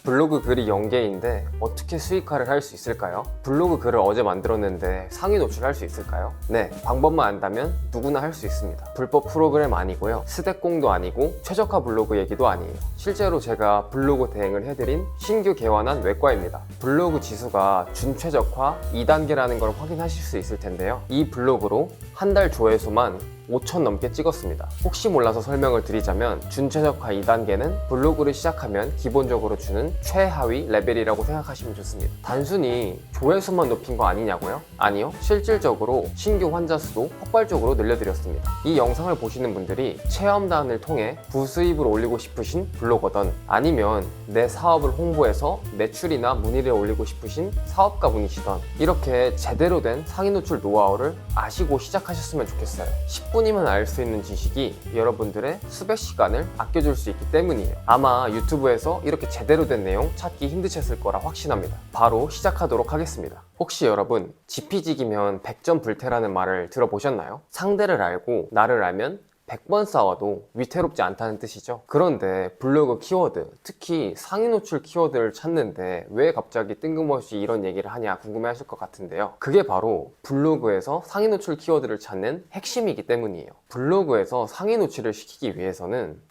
블로그 글이 0개인데 어떻게 수익화를 할 수 있을까요? 블로그 글을 어제 만들었는데 상위 노출할 수 있을까요? 네, 방법만 안다면 누구나 할 수 있습니다. 불법 프로그램 아니고요, 스낵공도 아니고 최적화 블로그 얘기도 아니에요. 실제로 제가 블로그 대행을 해드린 신규 개관한 외과입니다. 블로그 지수가 준최적화 2단계라는 걸 확인하실 수 있을 텐데요, 이 블로그로 한 달 조회수만 5천 넘게 찍었습니다. 혹시 몰라서 설명을 드리자면 준최적화 2단계는 블로그를 시작하면 기본적으로 주는 최하위 레벨이라고 생각하시면 좋습니다. 단순히 조회수만 높인 거 아니냐고요? 아니요, 실질적으로 신규 환자 수도 폭발적으로 늘려드렸습니다. 이 영상을 보시는 분들이 체험단을 통해 부수입을 올리고 싶으신 블로거든, 아니면 내 사업을 홍보해서 매출이나 문의를 올리고 싶으신 사업가분이시던, 이렇게 제대로 된 상위 노출 노하우를 아시고 시작하셨으면 좋겠어요. 10분이면 알 수 있는 지식이 여러분들의 수백 시간을 아껴줄 수 있기 때문이에요. 아마 유튜브에서 이렇게 제대로 된 내용 찾기 힘드셨을 거라 확신합니다. 바로 시작하도록 하겠습니다. 혹시 여러분 지피지기면 100점 불태라는 말을 들어보셨나요? 상대를 알고 나를 알면 100번 싸워도 위태롭지 않다는 뜻이죠. 그런데 블로그 키워드, 특히 상위 노출 키워드를 찾는데 왜 갑자기 뜬금없이 이런 얘기를 하냐 궁금해 하실 것 같은데요, 그게 바로 블로그에서 상위 노출 키워드를 찾는 핵심이기 때문이에요. 블로그에서 상위 노출을 시키기 위해서는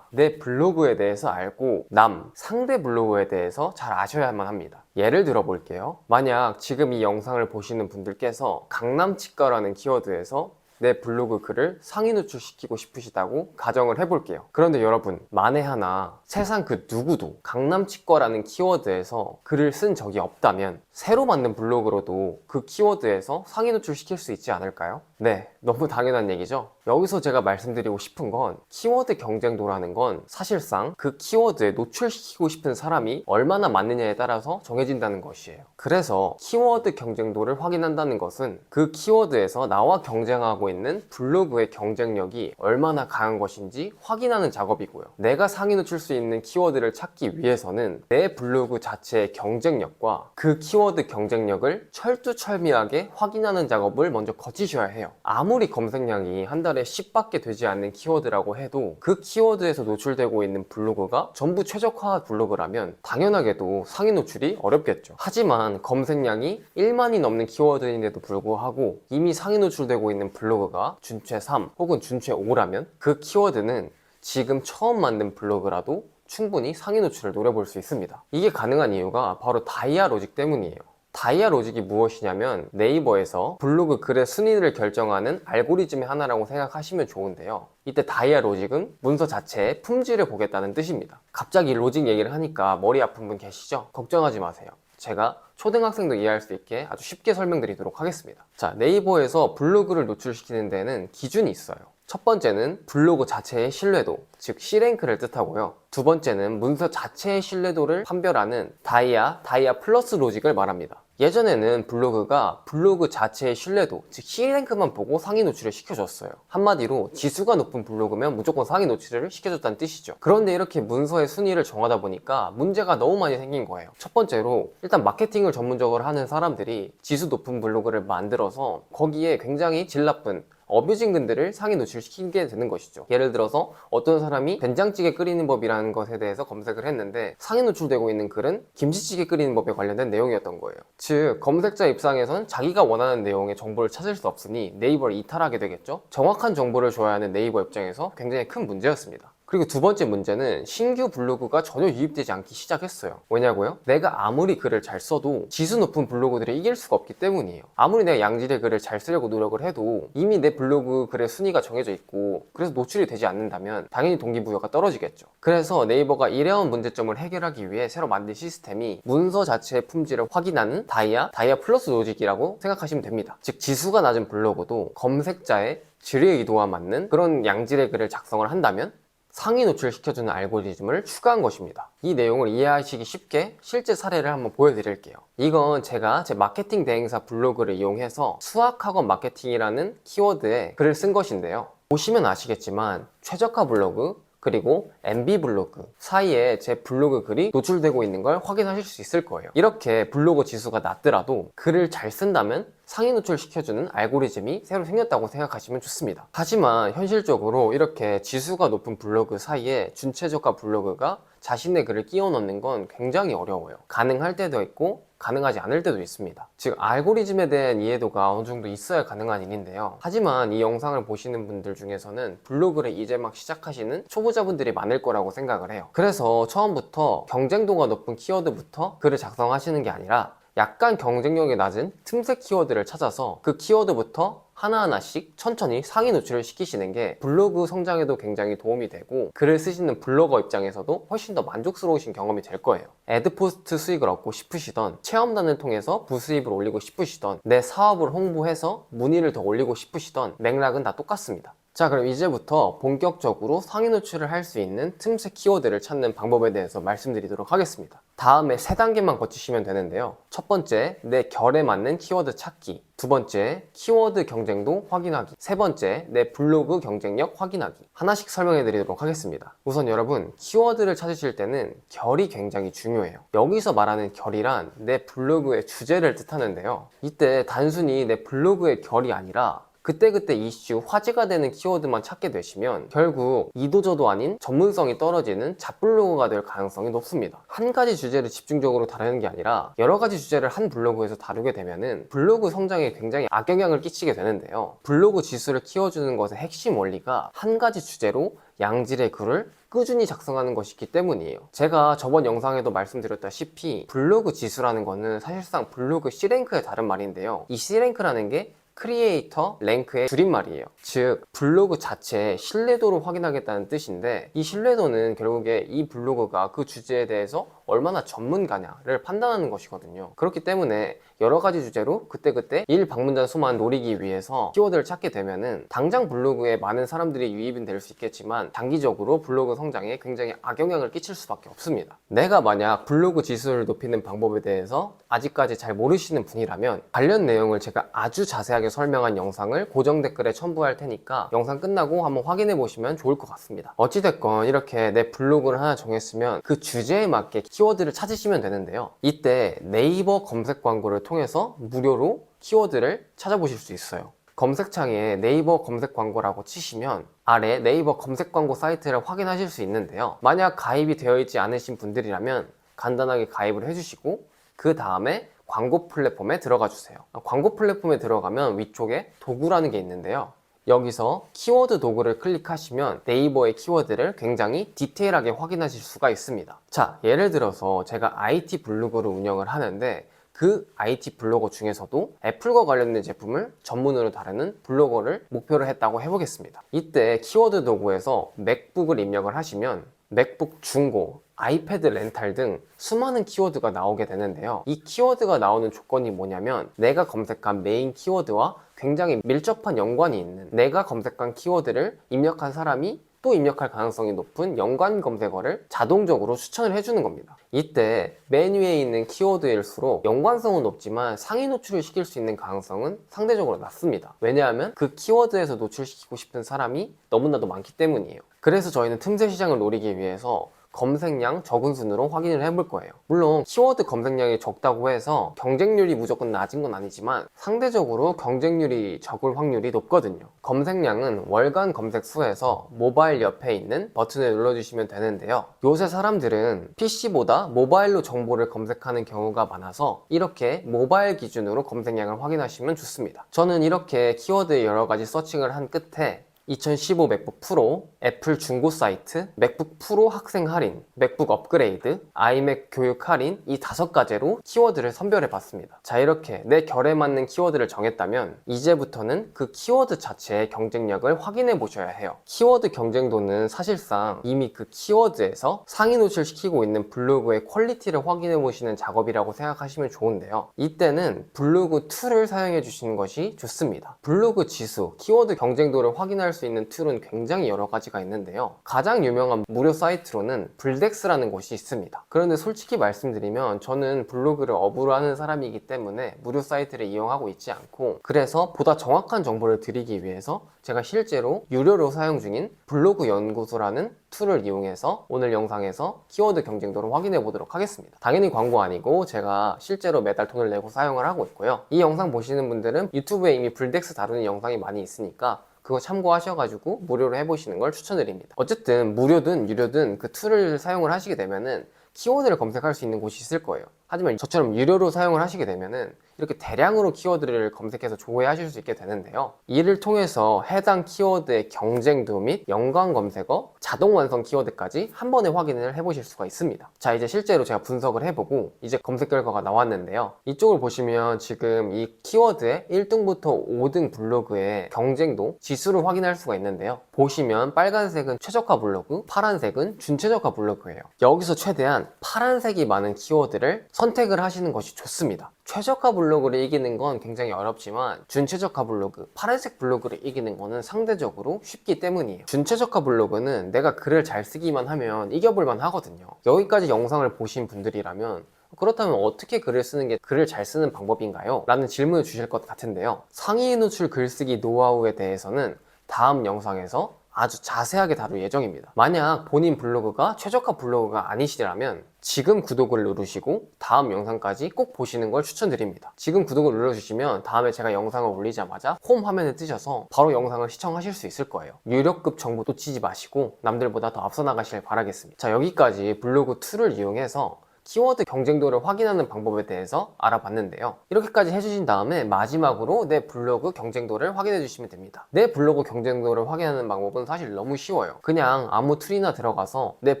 내 블로그에 대해서 알고 상대 블로그에 대해서 잘 아셔야만 합니다. 예를 들어 볼게요. 만약 지금 이 영상을 보시는 분들께서 강남치과라는 키워드에서 내 블로그 글을 상위 노출시키고 싶으시다고 가정을 해볼게요. 그런데 여러분, 만에 하나 세상 그 누구도 강남치과라는 키워드에서 글을 쓴 적이 없다면 새로 만든 블로그로도 그 키워드에서 상위 노출시킬 수 있지 않을까요? 네, 너무 당연한 얘기죠. 여기서 제가 말씀드리고 싶은 건, 키워드 경쟁도라는 건 사실상 그 키워드에 노출시키고 싶은 사람이 얼마나 많느냐에 따라서 정해진다는 것이에요. 그래서 키워드 경쟁도를 확인한다는 것은 그 키워드에서 나와 경쟁하고 있는 블로그의 경쟁력이 얼마나 강한 것인지 확인하는 작업이고요. 내가 상위 노출 수 있는 키워드를 찾기 위해서는 내 블로그 자체의 경쟁력과 그 키워드 경쟁력을 철두철미하게 확인하는 작업을 먼저 거치셔야 해요. 아무리 검색량이 한 달에 10밖에 되지 않는 키워드라고 해도 그 키워드에서 노출되고 있는 블로그가 전부 최적화 블로그라면 당연하게도 상위 노출이 어렵겠죠. 하지만 검색량이 1만이 넘는 키워드인데도 불구하고 이미 상위 노출되고 있는 블로그가 준최 3 혹은 준최 5라면 그 키워드는 지금 처음 만든 블로그라도 충분히 상위 노출을 노려볼 수 있습니다. 이게 가능한 이유가 바로 다이아 로직 때문이에요. 다이아 로직이 무엇이냐면 네이버에서 블로그 글의 순위를 결정하는 알고리즘의 하나라고 생각하시면 좋은데요, 이때 다이아 로직은 문서 자체의 품질을 보겠다는 뜻입니다. 갑자기 로직 얘기를 하니까 머리 아픈 분 계시죠? 걱정하지 마세요. 제가 초등학생도 이해할 수 있게 아주 쉽게 설명드리도록 하겠습니다. 자, 네이버에서 블로그를 노출시키는 데는 기준이 있어요. 첫 번째는 블로그 자체의 신뢰도, 즉 C랭크를 뜻하고요. 두 번째는 문서 자체의 신뢰도를 판별하는 다이아 플러스 로직을 말합니다. 예전에는 블로그가 블로그 자체의 신뢰도, 즉 C랭크만 보고 상위 노출을 시켜줬어요. 한마디로 지수가 높은 블로그면 무조건 상위 노출을 시켜줬다는 뜻이죠. 그런데 이렇게 문서의 순위를 정하다 보니까 문제가 너무 많이 생긴 거예요. 첫 번째로, 일단 마케팅을 전문적으로 하는 사람들이 지수 높은 블로그를 만들어서 거기에 굉장히 질 나쁜 어뷰징 글들을 상위 노출시키게 되는 것이죠. 예를 들어서 어떤 사람이 된장찌개 끓이는 법이라는 것에 대해서 검색을 했는데 상위 노출되고 있는 글은 김치찌개 끓이는 법에 관련된 내용이었던 거예요. 즉, 검색자 입장에선 자기가 원하는 내용의 정보를 찾을 수 없으니 네이버를 이탈하게 되겠죠. 정확한 정보를 줘야 하는 네이버 입장에서 굉장히 큰 문제였습니다. 그리고 두 번째 문제는 신규 블로그가 전혀 유입되지 않기 시작했어요. 왜냐고요? 내가 아무리 글을 잘 써도 지수 높은 블로그들이 이길 수가 없기 때문이에요. 아무리 내가 양질의 글을 잘 쓰려고 노력을 해도 이미 내 블로그 글의 순위가 정해져 있고 그래서 노출이 되지 않는다면 당연히 동기부여가 떨어지겠죠. 그래서 네이버가 이러한 문제점을 해결하기 위해 새로 만든 시스템이 문서 자체의 품질을 확인하는 다이아 플러스 로직이라고 생각하시면 됩니다. 즉, 지수가 낮은 블로그도 검색자의 질의 의도와 맞는 그런 양질의 글을 작성을 한다면 상위 노출시켜주는 알고리즘을 추가한 것입니다. 이 내용을 이해하시기 쉽게 실제 사례를 한번 보여드릴게요. 이건 제가 제 마케팅 대행사 블로그를 이용해서 수학학원 마케팅이라는 키워드에 글을 쓴 것인데요, 보시면 아시겠지만 최적화 블로그, 그리고 MB 블로그 사이에 제 블로그 글이 노출되고 있는 걸 확인하실 수 있을 거예요. 이렇게 블로그 지수가 낮더라도 글을 잘 쓴다면 상위 노출시켜주는 알고리즘이 새로 생겼다고 생각하시면 좋습니다. 하지만 현실적으로 이렇게 지수가 높은 블로그 사이에 준최저가 블로그가 자신의 글을 끼워 넣는 건 굉장히 어려워요. 가능할 때도 있고 가능하지 않을 때도 있습니다. 즉 알고리즘에 대한 이해도가 어느 정도 있어야 가능한 일인데요. 하지만 이 영상을 보시는 분들 중에서는 블로그를 이제 막 시작하시는 초보자분들이 많을 거라고 생각을 해요. 그래서 처음부터 경쟁도가 높은 키워드부터 글을 작성하시는 게 아니라 약간 경쟁력이 낮은 틈새 키워드를 찾아서 그 키워드부터 하나하나씩 천천히 상위 노출을 시키시는 게 블로그 성장에도 굉장히 도움이 되고 글을 쓰시는 블로거 입장에서도 훨씬 더 만족스러우신 경험이 될 거예요. 애드포스트 수익을 얻고 싶으시던, 체험단을 통해서 부수입을 올리고 싶으시던, 내 사업을 홍보해서 문의를 더 올리고 싶으시던 맥락은 다 똑같습니다. 자, 그럼 이제부터 본격적으로 상위 노출을 할 수 있는 틈새 키워드를 찾는 방법에 대해서 말씀드리도록 하겠습니다. 다음에 3단계만 거치시면 되는데요. 첫 번째, 내 결에 맞는 키워드 찾기. 두 번째, 키워드 경쟁도 확인하기. 세 번째, 내 블로그 경쟁력 확인하기. 하나씩 설명해 드리도록 하겠습니다. 우선 여러분, 키워드를 찾으실 때는 결이 굉장히 중요해요. 여기서 말하는 결이란 내 블로그의 주제를 뜻하는데요. 이때 단순히 내 블로그의 결이 아니라 그때그때 이슈, 화제가 되는 키워드만 찾게 되시면 결국 이도저도 아닌 전문성이 떨어지는 잡블로그가 될 가능성이 높습니다. 한 가지 주제를 집중적으로 다루는 게 아니라 여러 가지 주제를 한 블로그에서 다루게 되면은 블로그 성장에 굉장히 악영향을 끼치게 되는데요. 블로그 지수를 키워주는 것의 핵심 원리가 한 가지 주제로 양질의 글을 꾸준히 작성하는 것이기 때문이에요. 제가 저번 영상에도 말씀드렸다시피 블로그 지수라는 거는 사실상 블로그 C랭크의 다른 말인데요. 이 C랭크라는 게 크리에이터 랭크의 줄임말이에요. 즉 블로그 자체의 신뢰도를 확인하겠다는 뜻인데, 이 신뢰도는 결국에 이 블로그가 그 주제에 대해서 얼마나 전문가냐를 판단하는 것이거든요. 그렇기 때문에 여러 가지 주제로 그때그때 일방문자 수만 노리기 위해서 키워드를 찾게 되면은 당장 블로그에 많은 사람들이 유입은 될 수 있겠지만 장기적으로 블로그 성장에 굉장히 악영향을 끼칠 수밖에 없습니다. 내가 만약 블로그 지수를 높이는 방법에 대해서 아직까지 잘 모르시는 분이라면 관련 내용을 제가 아주 자세하게 설명한 영상을 고정 댓글에 첨부할 테니까 영상 끝나고 한번 확인해 보시면 좋을 것 같습니다. 어찌됐건 이렇게 내 블로그를 하나 정했으면 그 주제에 맞게 키워드를 찾으시면 되는데요. 이때 네이버 검색 광고를 통해서 무료로 키워드를 찾아보실 수 있어요. 검색창에 네이버 검색 광고라고 치시면 아래 네이버 검색 광고 사이트를 확인하실 수 있는데요. 만약 가입이 되어 있지 않으신 분들이라면 간단하게 가입을 해주시고 그 다음에 광고 플랫폼에 들어가 주세요. 광고 플랫폼에 들어가면 위쪽에 도구라는 게 있는데요. 여기서 키워드 도구를 클릭하시면 네이버의 키워드를 굉장히 디테일하게 확인하실 수가 있습니다. 자, 예를 들어서 제가 IT 블로그를 운영을 하는데 그 IT 블로거 중에서도 애플과 관련된 제품을 전문으로 다루는 블로거를 목표로 했다고 해보겠습니다. 이때 키워드 도구에서 맥북을 입력을 하시면 맥북 중고, 아이패드 렌탈 등 수많은 키워드가 나오게 되는데요. 이 키워드가 나오는 조건이 뭐냐면 내가 검색한 메인 키워드와 굉장히 밀접한 연관이 있는, 내가 검색한 키워드를 입력한 사람이 또 입력할 가능성이 높은 연관 검색어를 자동적으로 추천을 해주는 겁니다. 이때 맨 위에 있는 키워드일수록 연관성은 높지만 상위 노출을 시킬 수 있는 가능성은 상대적으로 낮습니다. 왜냐하면 그 키워드에서 노출시키고 싶은 사람이 너무나도 많기 때문이에요. 그래서 저희는 틈새 시장을 노리기 위해서 검색량 적은 순으로 확인을 해볼 거예요. 물론 키워드 검색량이 적다고 해서 경쟁률이 무조건 낮은 건 아니지만 상대적으로 경쟁률이 적을 확률이 높거든요. 검색량은 월간 검색 수에서 모바일 옆에 있는 버튼을 눌러주시면 되는데요. 요새 사람들은 PC보다 모바일로 정보를 검색하는 경우가 많아서 이렇게 모바일 기준으로 검색량을 확인하시면 좋습니다. 저는 이렇게 키워드 여러 가지 서칭을 한 끝에 2015 맥북 프로, 애플 중고 사이트, 맥북 프로 학생 할인, 맥북 업그레이드, 아이맥 교육 할인 이 5가지로 키워드를 선별해 봤습니다. 자, 이렇게 내 결에 맞는 키워드를 정했다면 이제부터는 그 키워드 자체의 경쟁력을 확인해 보셔야 해요. 키워드 경쟁도는 사실상 이미 그 키워드에서 상위 노출시키고 있는 블로그의 퀄리티를 확인해 보시는 작업이라고 생각하시면 좋은데요. 이때는 블로그 툴을 사용해 주시는 것이 좋습니다. 블로그 지수, 키워드 경쟁도를 확인할 수 수 있는 툴은 굉장히 여러 가지가 있는데요. 가장 유명한 무료 사이트로는 블덱스라는 곳이 있습니다. 그런데 솔직히 말씀드리면 저는 블로그를 업으로 하는 사람이기 때문에 무료 사이트를 이용하고 있지 않고, 그래서 보다 정확한 정보를 드리기 위해서 제가 실제로 유료로 사용 중인 블로그 연구소라는 툴을 이용해서 오늘 영상에서 키워드 경쟁도를 확인해 보도록 하겠습니다. 당연히 광고 아니고 제가 실제로 매달 돈을 내고 사용을 하고 있고요. 이 영상 보시는 분들은 유튜브에 이미 블덱스 다루는 영상이 많이 있으니까 그거 참고하셔가지고 무료로 해보시는 걸 추천드립니다. 어쨌든 무료든 유료든 그 툴을 사용을 하시게 되면은 키워드를 검색할 수 있는 곳이 있을 거예요. 하지만 저처럼 유료로 사용을 하시게 되면은 이렇게 대량으로 키워드를 검색해서 조회하실 수 있게 되는데요. 이를 통해서 해당 키워드의 경쟁도 및 연관 검색어, 자동 완성 키워드까지 한 번에 확인을 해보실 수가 있습니다. 자, 이제 실제로 제가 분석을 해보고 이제 검색 결과가 나왔는데요. 이쪽을 보시면 지금 이 키워드의 1등부터 5등 블로그의 경쟁도 지수를 확인할 수가 있는데요. 보시면 빨간색은 최저가 블로그, 파란색은 준최저가 블로그예요. 여기서 최대한 파란색이 많은 키워드를 선택을 하시는 것이 좋습니다. 최저가 블로그를 이기는 건 굉장히 어렵지만 준최저가 블로그, 파란색 블로그를 이기는 거는 상대적으로 쉽기 때문이에요. 준최저가 블로그는 내가 글을 잘 쓰기만 하면 이겨볼만 하거든요. 여기까지 영상을 보신 분들이라면 그렇다면 어떻게 글을 쓰는 게 글을 잘 쓰는 방법인가요? 라는 질문을 주실 것 같은데요. 상위 노출 글쓰기 노하우에 대해서는 다음 영상에서 아주 자세하게 다룰 예정입니다. 만약 본인 블로그가 최저가 블로그가 아니시라면 지금 구독을 누르시고 다음 영상까지 꼭 보시는 걸 추천드립니다. 지금 구독을 눌러주시면 다음에 제가 영상을 올리자마자 홈 화면에 뜨셔서 바로 영상을 시청하실 수 있을 거예요. 유료급 정보 놓치지 마시고 남들보다 더 앞서 나가시길 바라겠습니다. 자, 여기까지 블로그 툴을 이용해서 키워드 경쟁도를 확인하는 방법에 대해서 알아봤는데요. 이렇게까지 해주신 다음에 마지막으로 내 블로그 경쟁도를 확인해 주시면 됩니다. 내 블로그 경쟁도를 확인하는 방법은 사실 너무 쉬워요. 그냥 아무 툴이나 들어가서 내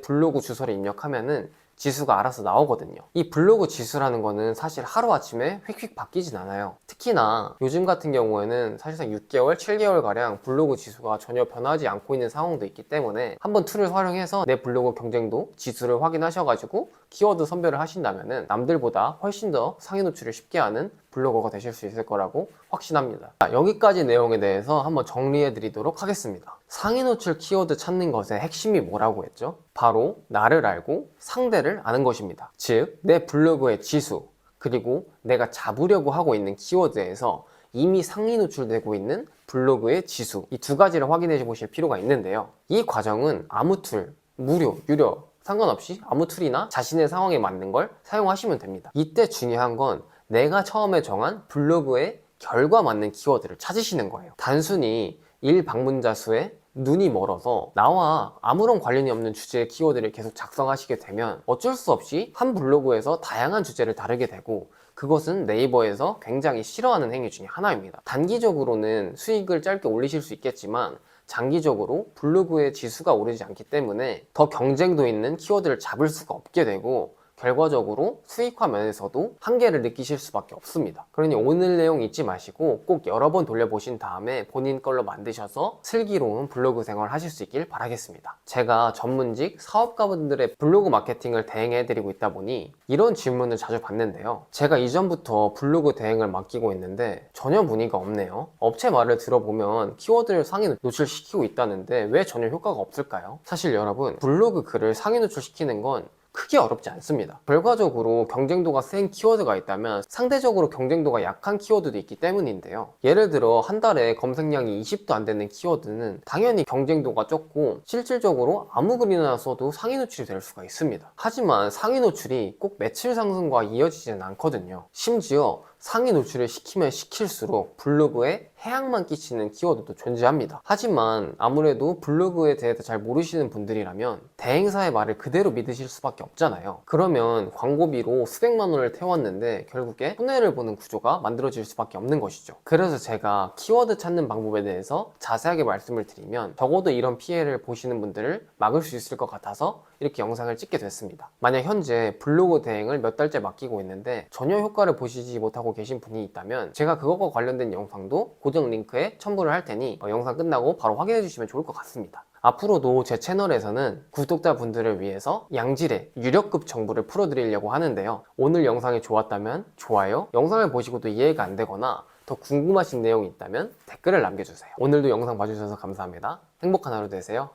블로그 주소를 입력하면은 지수가 알아서 나오거든요. 이 블로그 지수라는 거는 사실 하루아침에 휙휙 바뀌진 않아요. 특히나 요즘 같은 경우에는 사실상 6개월, 7개월가량 블로그 지수가 전혀 변하지 않고 있는 상황도 있기 때문에 한번 툴을 활용해서 내 블로그 경쟁도 지수를 확인하셔가지고 키워드 선별을 하신다면 남들보다 훨씬 더 상위 노출을 쉽게 하는 블로거가 되실 수 있을 거라고 확신합니다. 자, 여기까지 내용에 대해서 한번 정리해 드리도록 하겠습니다. 상위 노출 키워드 찾는 것의 핵심이 뭐라고 했죠? 바로 나를 알고 상대를 아는 것입니다. 즉, 내 블로그의 지수, 그리고 내가 잡으려고 하고 있는 키워드에서 이미 상위 노출되고 있는 블로그의 지수, 이 두 가지를 확인해 보실 필요가 있는데요. 이 과정은 아무 툴, 무료, 유료 상관없이 아무 툴이나 자신의 상황에 맞는 걸 사용하시면 됩니다. 이때 중요한 건 내가 처음에 정한 블로그의 결과 맞는 키워드를 찾으시는 거예요. 단순히 1방문자 수에 눈이 멀어서 나와 아무런 관련이 없는 주제의 키워드를 계속 작성하시게 되면 어쩔 수 없이 한 블로그에서 다양한 주제를 다루게 되고, 그것은 네이버에서 굉장히 싫어하는 행위 중에 하나입니다. 단기적으로는 수익을 짧게 올리실 수 있겠지만 장기적으로 블로그의 지수가 오르지 않기 때문에 더 경쟁도 있는 키워드를 잡을 수가 없게 되고 결과적으로 수익화 면에서도 한계를 느끼실 수밖에 없습니다. 그러니 오늘 내용 잊지 마시고 꼭 여러 번 돌려보신 다음에 본인 걸로 만드셔서 슬기로운 블로그 생활 하실 수 있길 바라겠습니다. 제가 전문직 사업가분들의 블로그 마케팅을 대행해드리고 있다 보니 이런 질문을 자주 받는데요. 제가 이전부터 블로그 대행을 맡기고 있는데 전혀 문의가 없네요. 업체 말을 들어보면 키워드를 상위 노출시키고 있다는데 왜 전혀 효과가 없을까요? 사실 여러분, 블로그 글을 상위 노출시키는 건 크게 어렵지 않습니다. 결과적으로 경쟁도가 센 키워드가 있다면 상대적으로 경쟁도가 약한 키워드도 있기 때문인데요. 예를 들어 한 달에 검색량이 20도 안 되는 키워드는 당연히 경쟁도가 적고 실질적으로 아무 글이나 써도 상위 노출이 될 수가 있습니다. 하지만 상위 노출이 꼭 매출 상승과 이어지지는 않거든요. 심지어 상위 노출을 시키면 시킬수록 블로그에 해악만 끼치는 키워드도 존재합니다. 하지만 아무래도 블로그에 대해서 잘 모르시는 분들이라면 대행사의 말을 그대로 믿으실 수밖에 없잖아요. 그러면 광고비로 수백만 원을 태웠는데 결국에 손해를 보는 구조가 만들어질 수밖에 없는 것이죠. 그래서 제가 키워드 찾는 방법에 대해서 자세하게 말씀을 드리면 적어도 이런 피해를 보시는 분들을 막을 수 있을 것 같아서 이렇게 영상을 찍게 됐습니다. 만약 현재 블로그 대행을 몇 달째 맡기고 있는데 전혀 효과를 보시지 못하고 계신 분이 있다면 제가 그것과 관련된 영상도 고정 링크에 첨부를 할 테니 영상 끝나고 바로 확인해 주시면 좋을 것 같습니다. 앞으로도 제 채널에서는 구독자분들을 위해서 양질의 유료급 정보를 풀어드리려고 하는데요. 오늘 영상이 좋았다면 좋아요, 영상을 보시고도 이해가 안 되거나 더 궁금하신 내용이 있다면 댓글을 남겨주세요. 오늘도 영상 봐주셔서 감사합니다. 행복한 하루 되세요.